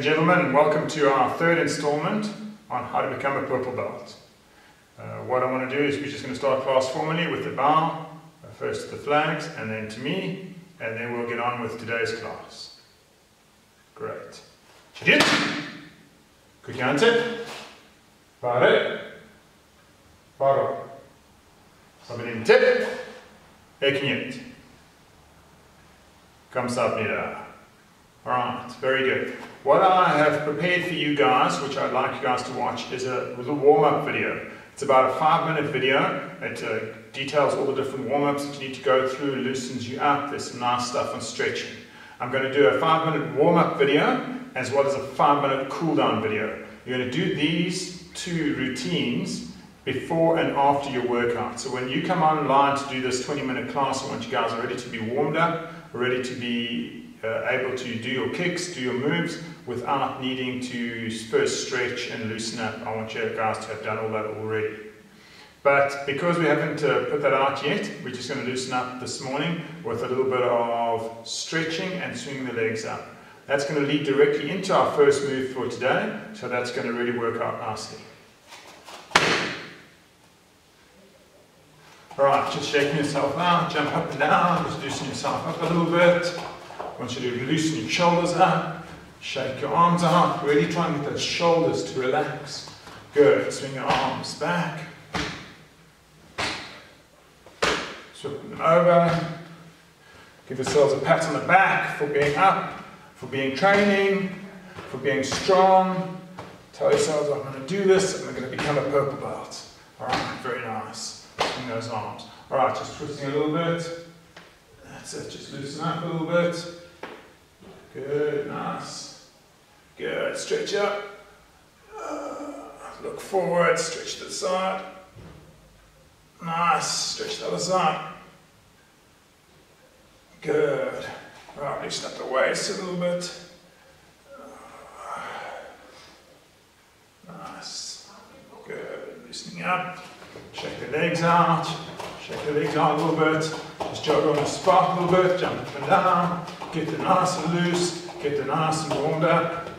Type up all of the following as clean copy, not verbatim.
gentlemen, and welcome to our third installment on how to become a purple belt. What I want to do is we're just going to start class formally with the bow, first to the flags and then to me, and then we'll get on with today's class. Great. Chidit, Kukyante, Pare, Paro, Sabininte, Ekinyet. Kamsapnida. Alright, very good. What I have prepared for you guys, which I'd like you guys to watch, is a little warm-up video. It's about a 5-minute video. It details all the different warm-ups that you need to go through, loosens you up. There's some nice stuff on stretching. I'm going to do a 5-minute warm-up video as well as a 5-minute cool-down video. You're going to do these two routines before and after your workout. So when you come online to do this 20-minute class, I want you guys ready to be warmed up, ready to be able to do your kicks, do your moves without needing to first stretch and loosen up. I want you guys to have done all that already. But because we haven't put that out yet, we're just going to loosen up this morning with a little bit of stretching and swinging the legs up. That's going to lead directly into our first move for today, so that's going to really work out nicely. Alright, just shaking yourself out, jump up and down, just loosen yourself up a little bit. I want you to loosen your shoulders up, shake your arms out, really try and get those shoulders to relax. Good, swing your arms back. Swing them over. Give yourselves a pat on the back for being up, for being training, for being strong. Tell yourselves, I'm going to do this, I'm going to become a purple belt. Alright, very nice. Swing those arms. Alright, just twisting a little bit. That's it, just loosen up a little bit. Good, nice. Good, stretch up. Look forward, stretch to the side. Nice, stretch the other side. Good. Right, loosen up the waist a little bit. Nice. Good, loosening up. Shake the legs out. Shake the legs out a little bit. Just jog on the spot a little bit, jump up and down. Get them nice and loose. Get them nice and warmed up.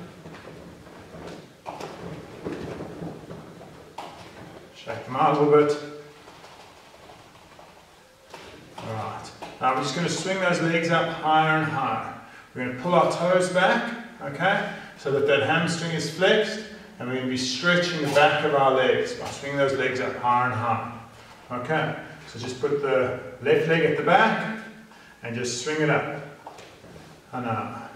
Shake them out a little bit. Alright. Now we're just going to swing those legs up higher and higher. We're going to pull our toes back, okay, so that that hamstring is flexed, and we're going to be stretching the back of our legs by swinging those legs up higher and higher. Okay, so just put the left leg at the back and just swing it up. And now,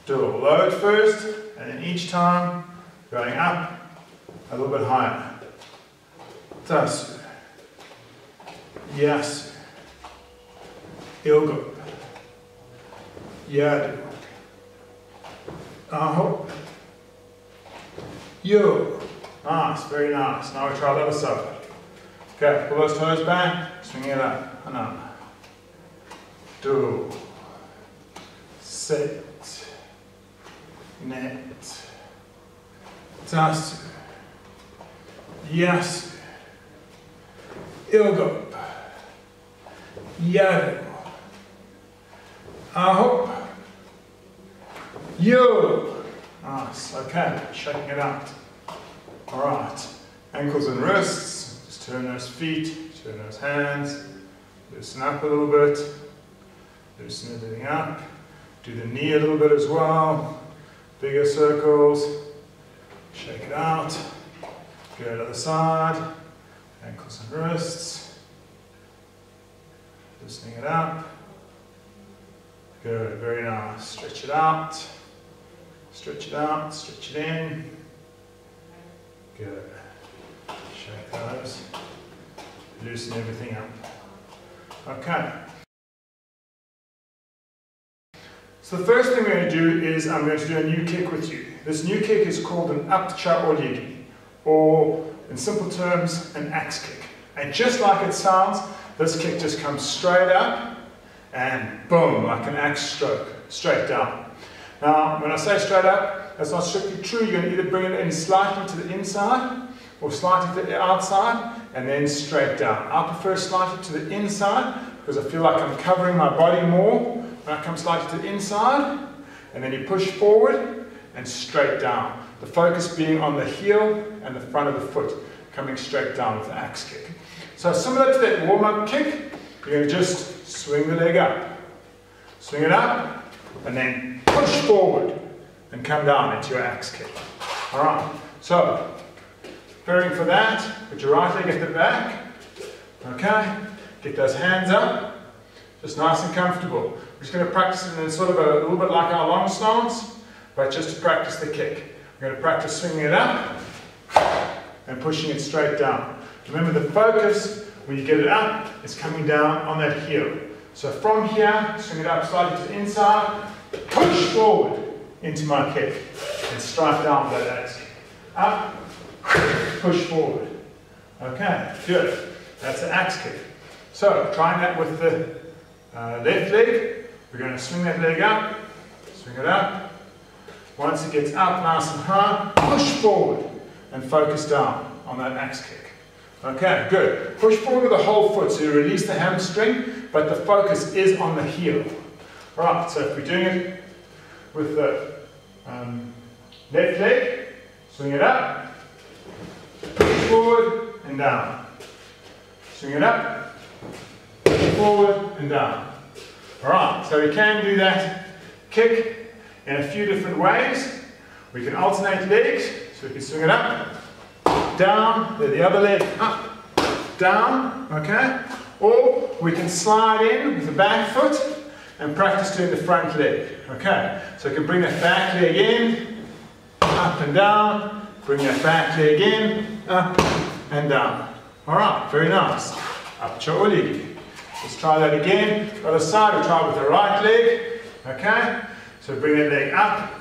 do a load first, and then each time going up a little bit higher. Tasu. Yasu. Ilgo. Yadu. Aho. Yo. Nice, very nice. Now we try the other side. Okay, pull those toes back, swing it up. Another. Do. Set. Net. Tasu. Yasu. Ilgo. Yadu. Aho. Yo. Nice. Okay, shaking it out. Alright. Ankles and wrists. Just turn those feet, turn those hands. Loosen up a little bit. Loosen everything up. Do the knee a little bit as well. Bigger circles. Shake it out. Go to the side. Ankles and wrists. Loosening it up. Good, very nice. Stretch it out. Stretch it out. Stretch it in. Good. Shake those. Loosen everything up. Okay. So the first thing we're going to do is I'm going to do a new kick with you. This new kick is called an upcha olyegi, or in simple terms, an axe kick. And just like it sounds, this kick just comes straight up and boom, like an axe stroke, straight down. Now, when I say straight up, that's not strictly true. You're going to either bring it in slightly to the inside or slightly to the outside and then straight down. I prefer slightly to the inside because I feel like I'm covering my body more when I come slightly to the inside, and then you push forward and straight down. The focus being on the heel and the front of the foot, coming straight down with the axe kick. So similar to that warm-up kick, you're going to just swing the leg up. Swing it up, and then push forward and come down into your axe kick. Alright, so preparing for that, put your right leg at the back. Okay, get those hands up, just nice and comfortable. We're just going to practice it in sort of a little bit like our long stance, but just to practice the kick. We're going to practice swinging it up and pushing it straight down. Remember, the focus when you get it up is coming down on that heel. So from here, swing it up slightly to the inside, push forward into my kick, and strike down with that axe kick. Up, push forward. Okay, good. That's the axe kick. So, trying that with the left leg, we're going to swing that leg up, swing it up. Once it gets up nice and high, push forward and focus down on that axe kick. Okay, good. Push forward with the whole foot, so you release the hamstring, but the focus is on the heel. Alright, so if we're doing it with the left leg, swing it up, push forward and down. Swing it up, push forward and down. Alright, so we can do that kick in a few different ways. We can alternate legs, so we can swing it up, down, the other leg up, down, okay? Or we can slide in with the back foot and practice doing the front leg, okay? So you can bring that back leg in, up and down, bring that back leg in, up and down. Alright, very nice. Up Chaoligi. Let's try that again. Other side, we try with the right leg, okay? So bring that leg up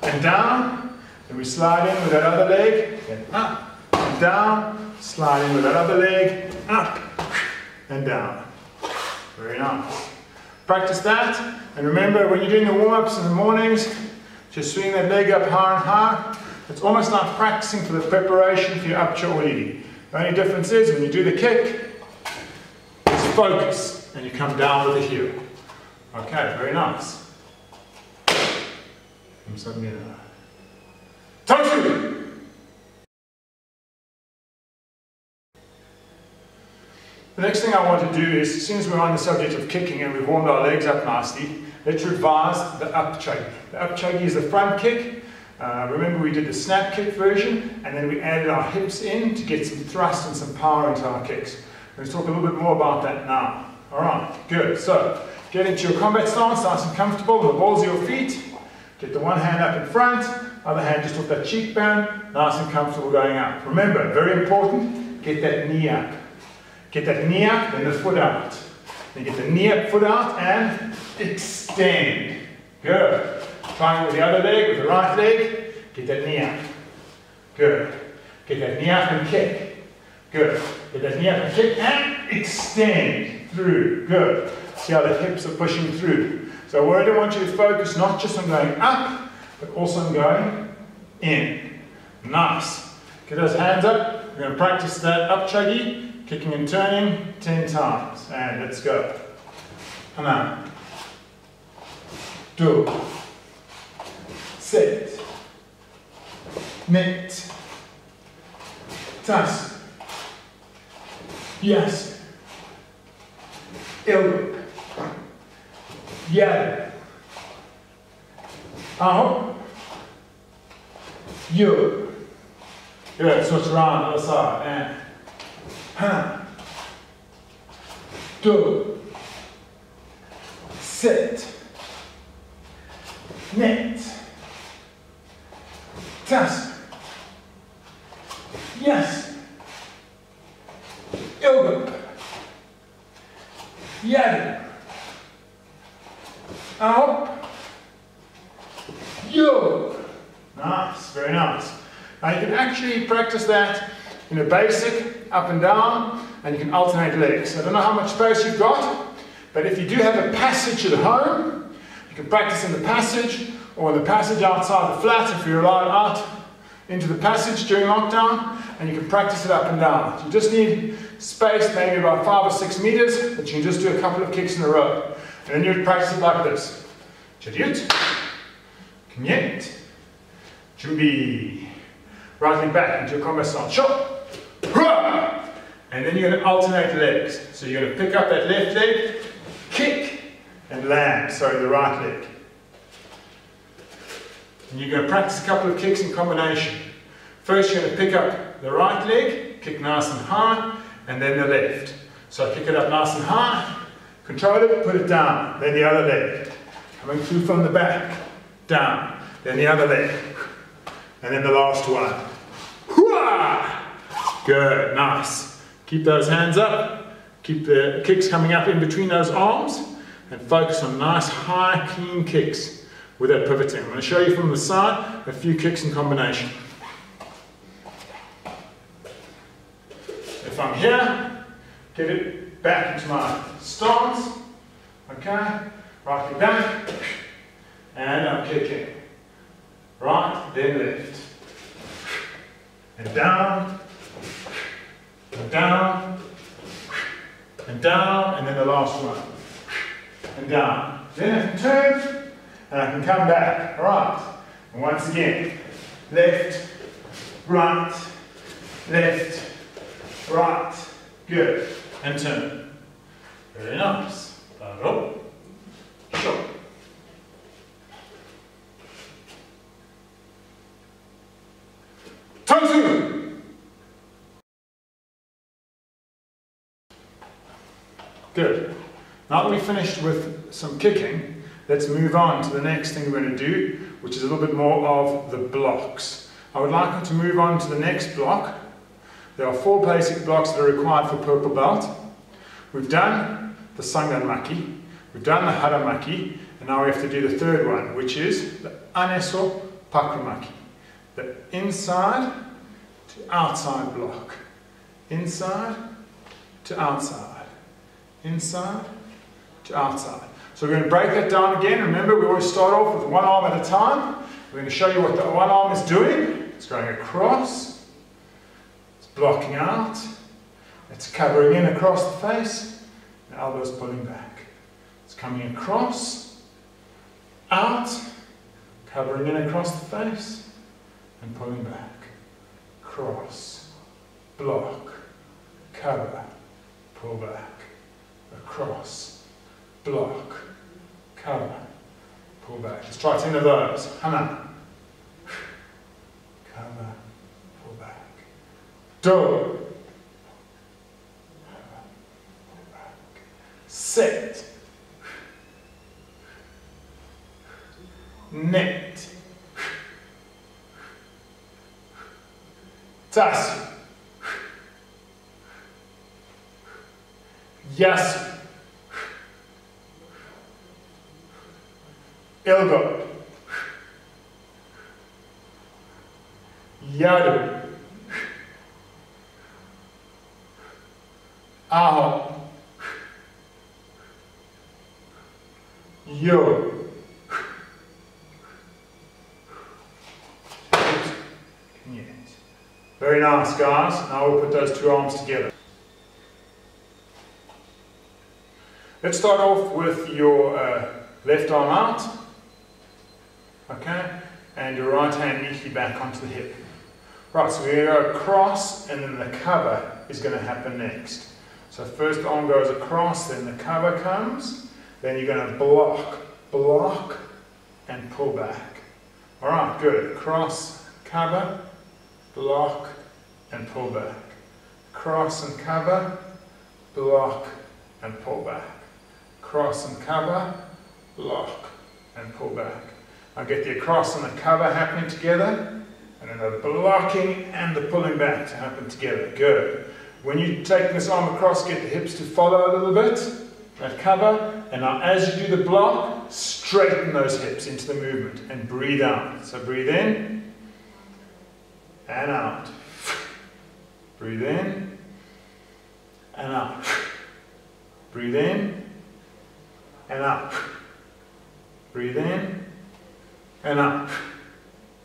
and down, then we slide in with that other leg, then up and down, slide in with that other leg, up and down. Very nice. Practice that, and remember when you're doing the warm-ups in the mornings, just swing that leg up high and high. It's almost like practicing for the preparation for your up Chaoligi. The only difference is when you do the kick, it's focus, and you come down with the heel. Okay, very nice. The next thing I want to do is, as soon as we're on the subject of kicking and we've warmed our legs up nicely, let's revise the up chuggy. The up chuggy is the front kick. Remember we did the snap kick version, and then we added our hips in to get some thrust and some power into our kicks. We're going to talk a little bit more about that now. Alright, good. So, get into your combat stance, nice and comfortable, the balls of your feet. Get the one hand up in front, other hand just off that cheekbone, nice and comfortable going up. Remember, very important, get that knee up. Get that knee up, then the foot out. Then get the knee up, foot out, and extend. Good. Trying with the other leg, with the right leg, get that knee up. Good. Get that knee up and kick. Good. Get that knee up and kick, and extend through. Good. See how the hips are pushing through. So I really want you to focus not just on going up, but also on going in. Nice. Get those hands up. We're going to practice that up chuggy, kicking and turning 10 times. And let's go. Come on. Do. Sit. Net. Tas. Yes. Elbow. Yeah. Out. You. Good. Switch around, other side. And. Ha. Do. Sit. Net. Tas. Yes. Elbow. Yeah. Out. You. Nice, very nice. Now you can actually practice that in a basic, up and down, and you can alternate legs. I don't know how much space you've got, but if you do have a passage at home, you can practice in the passage, or in the passage outside the flat if you're allowed out into the passage during lockdown, and you can practice it up and down. You just need space, maybe about 5 or 6 meters, that you can just do a couple of kicks in a row. And then you would practice it like this. Chadiut, Knyet, Jumbi. Right leg back into your combat stance. Shot. And then you're going to alternate legs. So you're going to pick up that left leg, kick, and land. Sorry, the right leg. And you're going to practice a couple of kicks in combination. First, you're going to pick up the right leg, kick nice and high, and then the left. So pick it up nice and high, control it, put it down. Then the other leg. Coming through from the back, down. Then the other leg. And then the last one. Good, nice. Keep those hands up. Keep the kicks coming up in between those arms. And focus on nice, high, clean kicks with that pivoting. I'm going to show you from the side a few kicks in combination. If I'm here, get it back into my stance. Okay, right leg back. And I'm kicking. Right, then left. And down. And down. And down. And then the last one. And down. Then I can turn and I can come back. Alright. And once again. Left, right, left, right. Good. And turn. Very nice. Up. Shot. Tang. Good. Now that we've finished with some kicking, let's move on to the next thing we're going to do, which is a little bit more of the blocks. I would like you to move on to the next block. There are 4 basic blocks that are required for purple belt. We've done the Sanganmaki, we've done the Haramaki, and now we have to do the third one, which is the Aneso Pakrumaki. The inside to outside block. Inside to outside. Inside to outside. So we're going to break that down again. Remember, we always start off with one arm at a time. We're going to show you what the one arm is doing. It's going across. It's blocking out. It's covering in across the face. The elbows pulling back. It's coming across, out, covering in across the face, and pulling back. Cross, block, cover, pull back. Across, block, cover, pull back. Let's try 10 of those. Hana. Cover, pull back. Do. Cover, pull back. Set. Net. Tasu. Yasu. Ilgo. Yadu. Aho. Yo. Very nice, guys. Now we'll put those 2 arms together. Let's start off with your left arm out, okay, and your right hand neatly back onto the hip. Right, so we're going to go across, and then the cover is going to happen next. So first arm goes across, then the cover comes, then you're going to block, and pull back. All right, good. Cross, cover, block, and pull back. Cross and cover, block, and pull back. Cross and cover, block, and pull back. Now get the across and the cover happening together, and then the blocking and the pulling back to happen together. Good. When you take this arm across, get the hips to follow a little bit, that cover, and now as you do the block, straighten those hips into the movement and breathe out. So breathe in and out. Breathe in and out. Breathe in and out. Breathe in and out.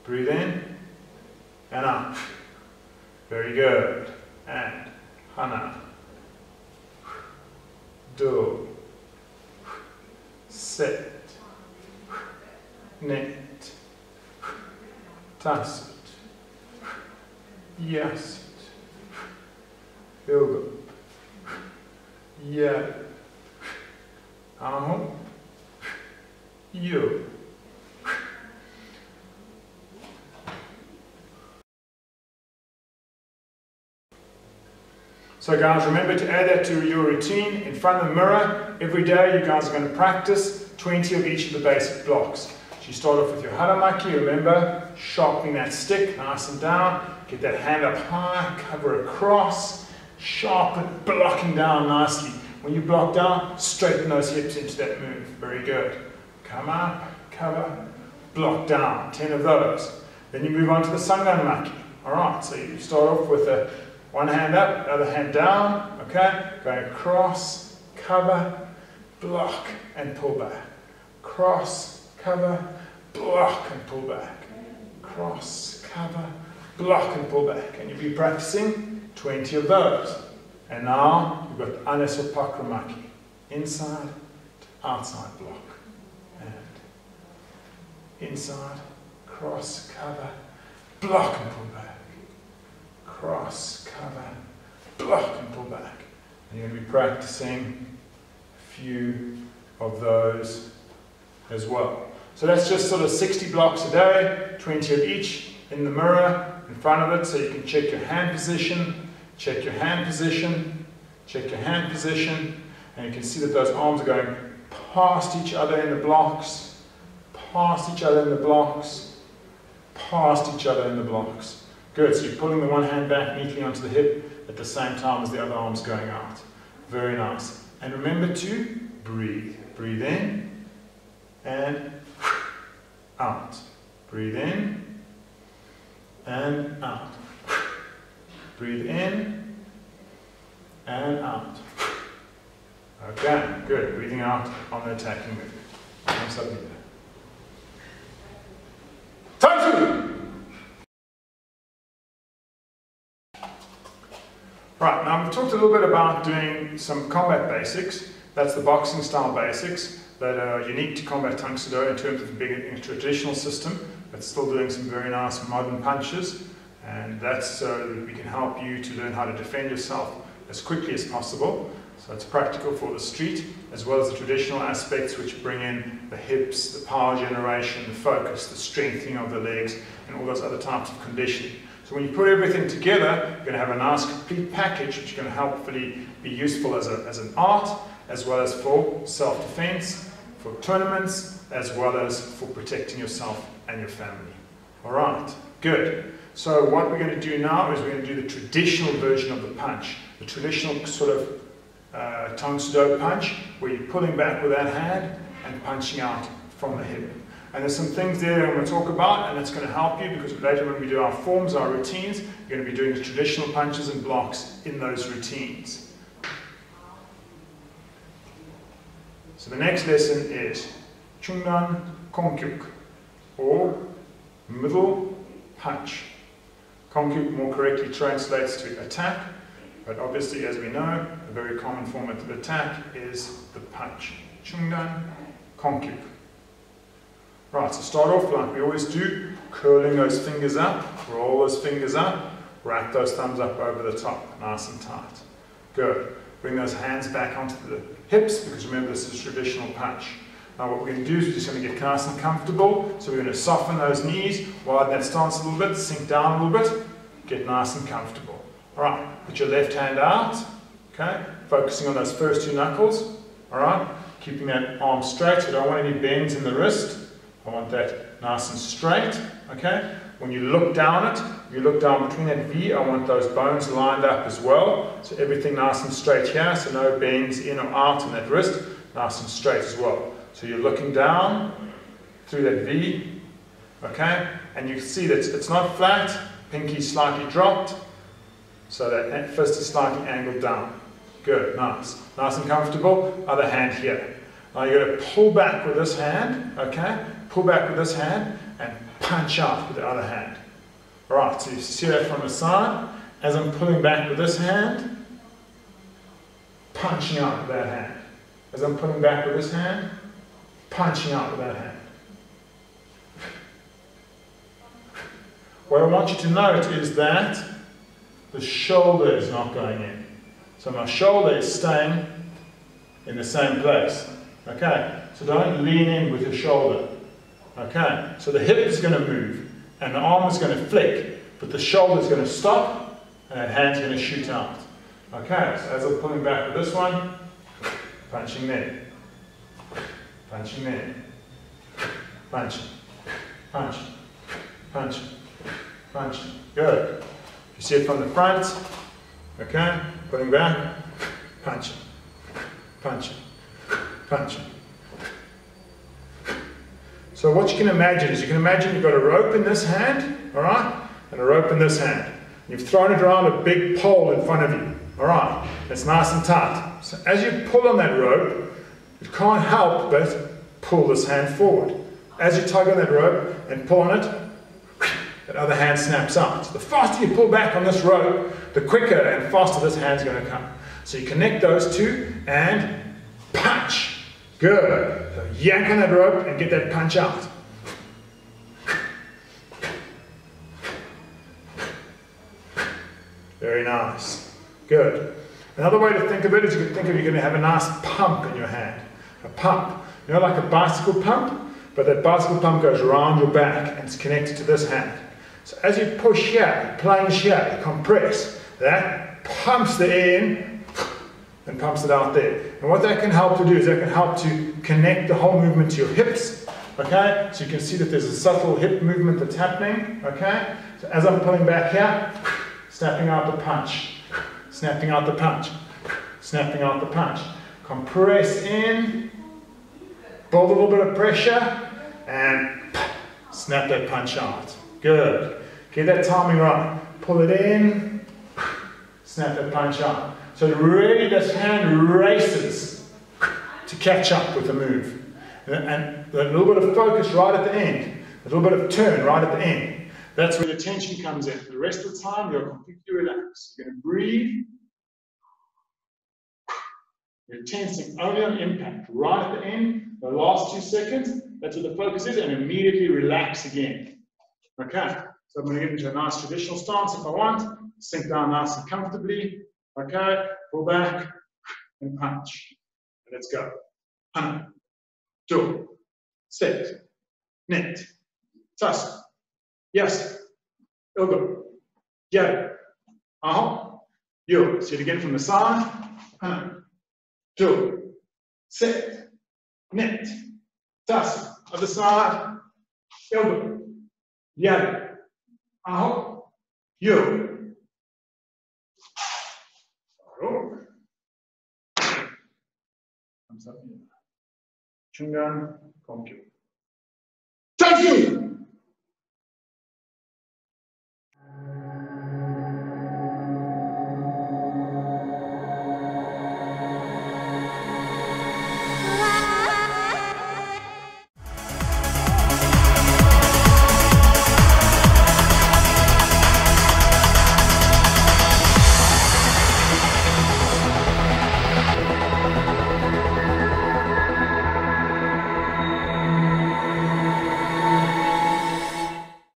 Breathe in and out. Very good. And hana. Do. Sit. Net. Tasit. Yasit. Ilgup. Yeah. Ahum. You. So guys, remember to add that to your routine in front of the mirror. Every day you guys are going to practice 20 of each of the basic blocks. So you start off with your haramaki, remember, sharpening that stick nice and down. Get that hand up high, cover across, sharpen, blocking down nicely. When you block down, straighten those hips into that move. Very good. Come up, cover, block down. 10 of those. Then you move on to the sanganmaki. Alright, so you start off with one hand up, other hand down. Okay, going across, cover, block, and pull back. Cross, cover, block, and pull back. Cross, cover, block, and pull back. And you'll be practicing 20 of those. And now you've got anesopakramaki. Inside to outside block. And inside, cross, cover, block, and pull back. Cross, cover, block, and pull back. And you're going to be practicing a few of those as well. So that's just sort of 60 blocks a day, 20 of each in the mirror in front of it, so you can check your hand position, check your hand position, check your hand position, and you can see that those arms are going past each other in the blocks, past each other in the blocks, past each other in the blocks. Good, so you're pulling the one hand back neatly onto the hip at the same time as the other arm's going out. Very nice. And remember to breathe. Breathe in and out. Breathe in and out. Breathe in and out. Okay, good. Breathing out on the attacking move. Nice up here. Tang! Right, now we've talked a little bit about doing some combat basics. That's the boxing style basics that are unique to combat Tang Soo Do in terms of being a traditional system, but still doing some very nice modern punches. And that's so that we can help you to learn how to defend yourself as quickly as possible. So it's practical for the street, as well as the traditional aspects which bring in the hips, the power generation, the focus, the strengthening of the legs, and all those other types of conditioning. So when you put everything together, you're going to have a nice complete package which is going to hopefully be useful as an art, as well as for self-defense, for tournaments, as well as for protecting yourself and your family. Alright, good. So what we're going to do now is we're going to do the traditional version of the punch, the traditional sort of Tang Soo Do punch, where you're pulling back with that hand and punching out from the hip. And there's some things there that I'm going to talk about, and it's going to help you because later when we do our forms, our routines, you're going to be doing the traditional punches and blocks in those routines. So the next lesson is Chungnan Kongkyuk, or middle punch. Kongkyuk more correctly translates to attack, but obviously, as we know, a very common form of attack is the punch. Chungnan Kongkyuk. Right, so start off like we always do, curling those fingers up, roll those fingers up, wrap those thumbs up over the top, nice and tight. Good. Bring those hands back onto the hips, because remember this is a traditional punch. Now what we're going to do is we're just going to get nice and comfortable, so we're going to soften those knees, widen that stance a little bit, sink down a little bit, get nice and comfortable. Alright, put your left hand out, okay, focusing on those first two knuckles, alright, keeping that arm straight, so I don't want any bends in the wrist. I want that nice and straight, okay? When you look down it, you look down between that V, I want those bones lined up as well. So everything nice and straight here, so no bends in or out in that wrist, nice and straight as well. So you're looking down through that V, okay? And you can see that it's not flat, pinky slightly dropped, so that fist is slightly angled down. Good, nice. Nice and comfortable, other hand here. Now you're going to pull back with this hand, okay? Pull back with this hand and punch out with the other hand. Alright, so you see that from the side. As I'm pulling back with this hand, punching out with that hand. As I'm pulling back with this hand, punching out with that hand. what I want you to note is that the shoulder is not going in. So my shoulder is staying in the same place. Okay, so don't lean in with your shoulder. Okay, so the hip is going to move and the arm is going to flick, but the shoulder is going to stop and that hand's going to shoot out. Okay, so as I'm pulling back with this one, punching there, punching there, punching, punching, punching, punching. Good. You see it from the front. Okay, pulling back, punching, punching, punching. So what you can imagine is, you can imagine you've got a rope in this hand, all right, and a rope in this hand. You've thrown it around a big pole in front of you, all right. It's nice and tight. So as you pull on that rope, you can't help but pull this hand forward. As you tug on that rope and pull on it, that other hand snaps out. So the faster you pull back on this rope, the quicker and faster this hand's going to come. So you connect those two and punch. Good. So yank on that rope and get that punch out. Very nice. Good. Another way to think of it is, you can think of, you're going to have a nice pump in your hand. A pump. You know, like a bicycle pump, but that bicycle pump goes around your back and it's connected to this hand. So as you push here, plunge here, compress, that pumps the air in and pumps it out there. And what that can help to do is that can help to connect the whole movement to your hips. Okay, so you can see that there's a subtle hip movement that's happening. Okay, so as I'm pulling back here, snapping out the punch, snapping out the punch, snapping out the punch. Compress in, build a little bit of pressure, and snap that punch out. Good. Get that timing right. Pull it in, snap that punch out. So really this hand races to catch up with the move. And a little bit of focus right at the end, a little bit of turn right at the end. That's where the tension comes in. The rest of the time you're completely relaxed. You're going to breathe. You're tensing only on impact. Right at the end, the last 2 seconds, that's where the focus is, and immediately relax again. Okay, so I'm going to get into a nice traditional stance if I want. Sink down nice and comfortably. Okay, pull back and punch. Let's go. 1, 2, set, net, tusk, yes, elbow, yeah, you. See it again from the side. 1, 2, set, net, tusk, other side, elbow, yeah, you. Thumbs up. Chungan, Konkyo.